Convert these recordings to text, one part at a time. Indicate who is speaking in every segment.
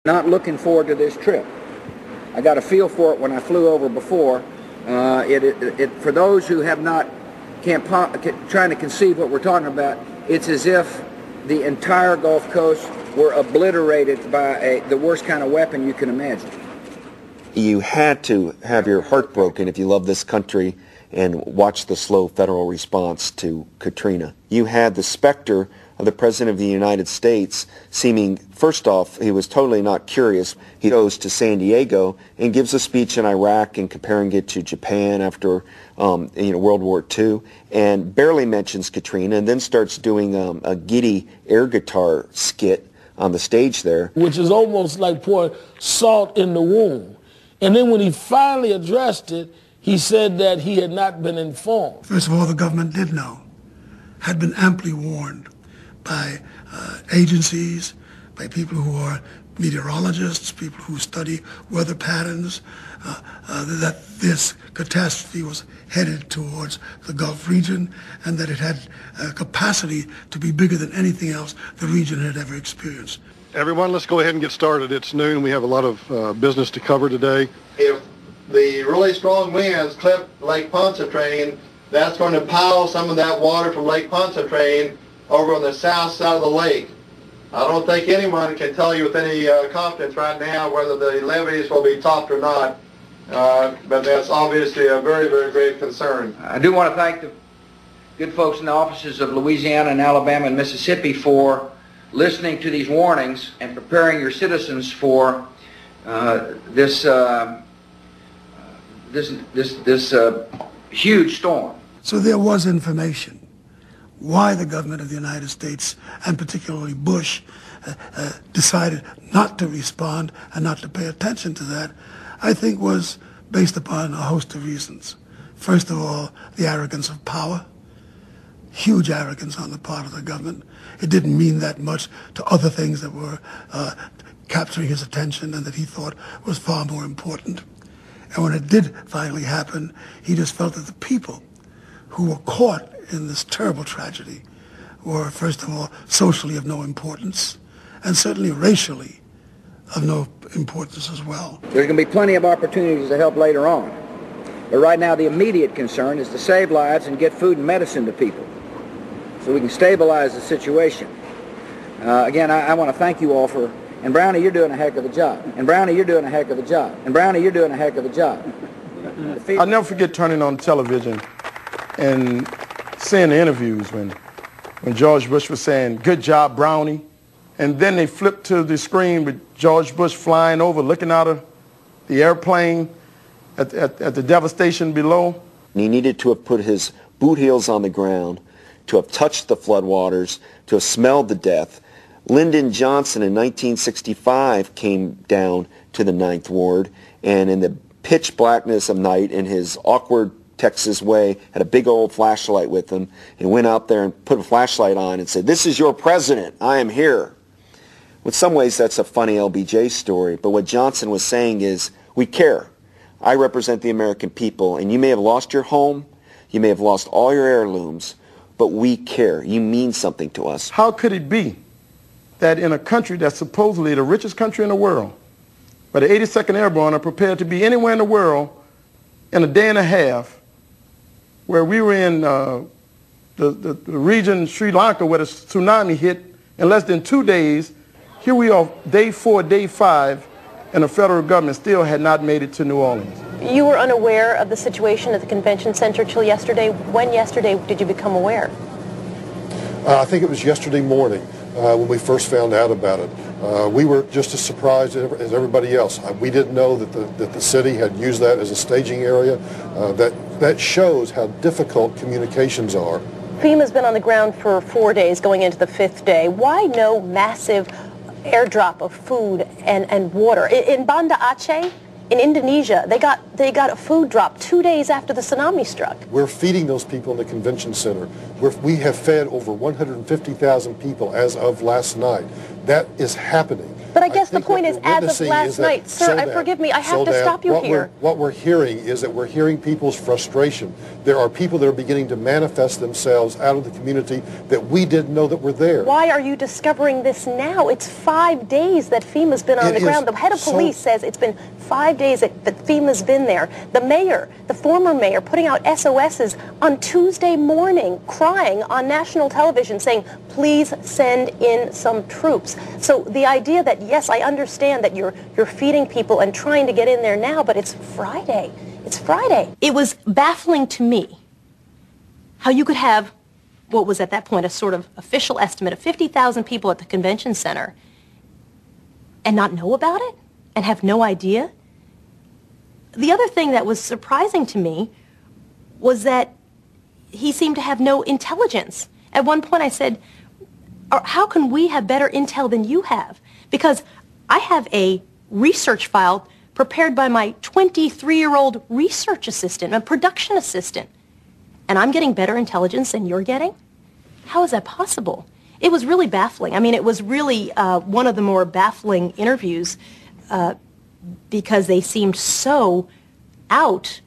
Speaker 1: Not looking forward to this trip. I got a feel for it when I flew over before. For those who have not trying to conceive what we're talking about, it's as if the entire Gulf Coast were obliterated by the worst kind of weapon you can imagine.
Speaker 2: You had to have your heart broken if you love this country and watch the slow federal response to Katrina. You had the specter of the President of the United States seeming, first off, he was totally not curious. He goes to San Diego and gives a speech in Iraq and comparing it to Japan after World War II, and barely mentions Katrina, and then starts doing a giddy air guitar skit on the stage there.
Speaker 3: Which is almost like pouring salt in the wound. And then when he finally addressed it, he said that he had not been informed.
Speaker 4: First of all, the government did know, had been amply warned by agencies, by people who are meteorologists, people who study weather patterns, that this catastrophe was headed towards the Gulf region and that it had a capacity to be bigger than anything else the region had ever experienced.
Speaker 5: Everyone, let's go ahead and get started. It's noon. We have a lot of business to cover today.
Speaker 6: If the really strong winds clip Lake Pontchartrain, that's going to pile some of that water from Lake Pontchartrain over on the south side of the lake. I don't think anyone can tell you with any confidence right now whether the levees will be topped or not, but that's obviously a very, very grave concern.
Speaker 1: I do want to thank the good folks in the offices of Louisiana and Alabama and Mississippi for listening to these warnings and preparing your citizens for this huge storm.
Speaker 4: So there was information. Why the government of the United States, and particularly Bush, decided not to respond and not to pay attention to that, I think was based upon a host of reasons. First of all, the arrogance of power, huge arrogance on the part of the government. It didn't mean that much to other things that were capturing his attention and that he thought was far more important. And when it did finally happen, he just felt that the people who were caught in this terrible tragedy were, first of all, socially of no importance, and certainly racially of no importance as well.
Speaker 1: There's going to be plenty of opportunities to help later on. But right now the immediate concern is to save lives and get food and medicine to people so we can stabilize the situation. Again, I want to thank you all for, and Brownie, you're doing a heck of a job. And Brownie, you're doing a heck of a job. And Brownie, you're doing a heck of a job.
Speaker 5: I'll never forget turning on television and seeing the interviews when George Bush was saying, "Good job, Brownie." And then they flipped to the screen with George Bush flying over, looking out of the airplane at the devastation below.
Speaker 2: He needed to have put his boot heels on the ground, to have touched the floodwaters, to have smelled the death. Lyndon Johnson in 1965 came down to the Ninth Ward, and in the pitch blackness of night, in his awkward Texas way, had a big old flashlight with him, and went out there and put a flashlight on and said, "This is your president. I am here." In some ways, that's a funny LBJ story, but what Johnson was saying is, we care. I represent the American people, and you may have lost your home, you may have lost all your heirlooms, but we care. You mean something to us.
Speaker 5: How could it be that in a country that's supposedly the richest country in the world, where the 82nd Airborne are prepared to be anywhere in the world in a day and a half, where we were in the region, Sri Lanka, where the tsunami hit in less than 2 days, here we are, day 4, day 5, and the federal government still had not made it to New Orleans.
Speaker 7: You were unaware of the situation at the convention center till yesterday. When yesterday did you become aware?
Speaker 8: I think it was yesterday morning when we first found out about it. We were just as surprised as everybody else. We didn't know that the city had used that as a staging area. That shows how difficult communications are.
Speaker 7: FEMA's been on the ground for 4 days, going into the 5th day. Why no massive airdrop of food and water? In Banda Aceh, in Indonesia, they got a food drop 2 days after the tsunami struck.
Speaker 8: We're feeding those people in the convention center. We have fed over 150,000 people as of last night. that is happening.
Speaker 7: But I guess the point is, as of last night, sir, forgive me, I have to stop you here.
Speaker 8: What we're hearing is that we're hearing people's frustration. There are people that are beginning to manifest themselves out of the community that we didn't know that were there.
Speaker 7: Why are you discovering this now? It's 5 days that FEMA's been on the ground. The head of police says it's been 5 days that FEMA's been there. The mayor, the former mayor, putting out SOSs on Tuesday morning, crying on national television saying, please send in some troops. So the idea that, yes, I understand that you're feeding people and trying to get in there now, but it's Friday. It's Friday. It was baffling to me how you could have what was at that point a sort of official estimate of 50,000 people at the convention center and not know about it and have no idea. The other thing that was surprising to me was that he seemed to have no intelligence. At one point I said, how can we have better intel than you have? Because I have a research file prepared by my 23-year-old research assistant, a production assistant, and I'm getting better intelligence than you're getting? How is that possible? It was really baffling. I mean, it was really one of the more baffling interviews because they seemed so out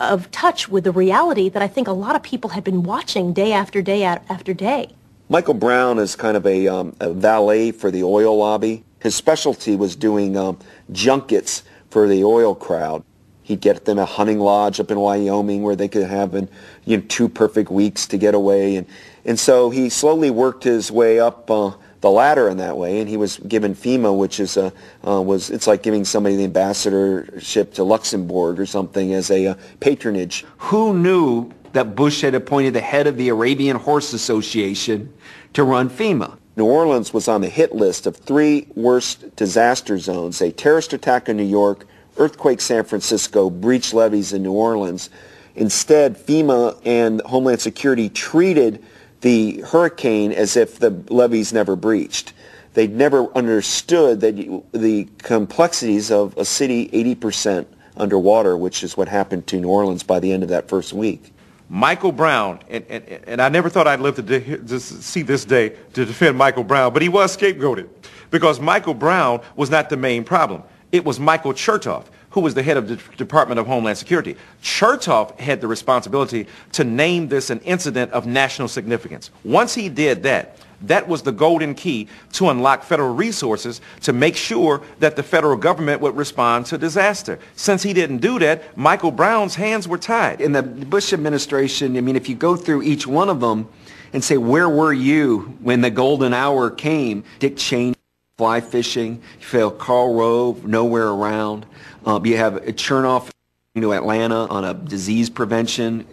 Speaker 7: of touch with the reality that I think a lot of people had been watching day after day after day.
Speaker 2: Michael Brown is kind of a valet for the oil lobby. His specialty was doing junkets for the oil crowd. He'd get them a hunting lodge up in Wyoming where they could have 2 perfect weeks to get away. And so he slowly worked his way up the ladder in that way, and he was given FEMA, which is it's like giving somebody the ambassadorship to Luxembourg or something as a patronage.
Speaker 9: Who knew that Bush had appointed the head of the Arabian Horse Association to run FEMA?
Speaker 2: New Orleans was on the hit list of 3 worst disaster zones: a terrorist attack in New York, earthquake San Francisco, breached levees in New Orleans. Instead, FEMA and Homeland Security treated the hurricane as if the levees never breached. They'd never understood that the complexities of a city 80% underwater, which is what happened to New Orleans by the end of that first week.
Speaker 10: Michael Brown, and I never thought I'd live to see this day to defend Michael Brown, but he was scapegoated because Michael Brown was not the main problem. It was Michael Chertoff, who was the head of the Department of Homeland Security. Chertoff had the responsibility to name this an incident of national significance. Once he did that, that was the golden key to unlock federal resources to make sure that the federal government would respond to disaster. Since he didn't do that, Michael Brown's hands were tied.
Speaker 9: In the Bush administration, I mean, if you go through each one of them and say, where were you when the golden hour came? Dick Cheney, fly fishing. You fail Karl Rove, nowhere around. You have Chernoff, Atlanta on a disease prevention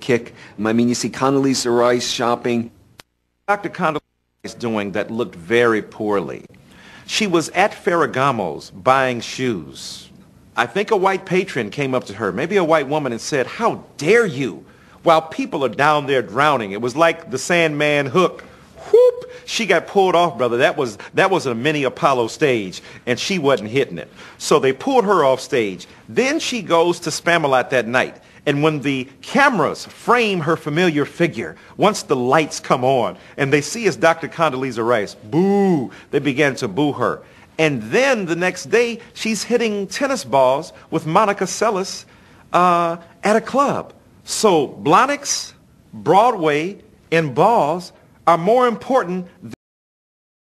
Speaker 9: kick. I mean, you see Condoleezza Rice shopping.
Speaker 10: Dr. Condoleezza Rice doing that looked very poorly. She was at Ferragamo's buying shoes. I think a white patron came up to her, maybe a white woman, and said, "How dare you?" While people are down there drowning. It was like the Sandman hook. Whoop! She got pulled off, brother. That was a mini Apollo stage, and she wasn't hitting it. So they pulled her off stage. Then she goes to Spamalot that night. And when the cameras frame her familiar figure, once the lights come on and they see it's Dr. Condoleezza Rice, boo, they began to boo her. And then the next day, she's hitting tennis balls with Monica Seles at a club. So Blahniks, Broadway, and balls are more important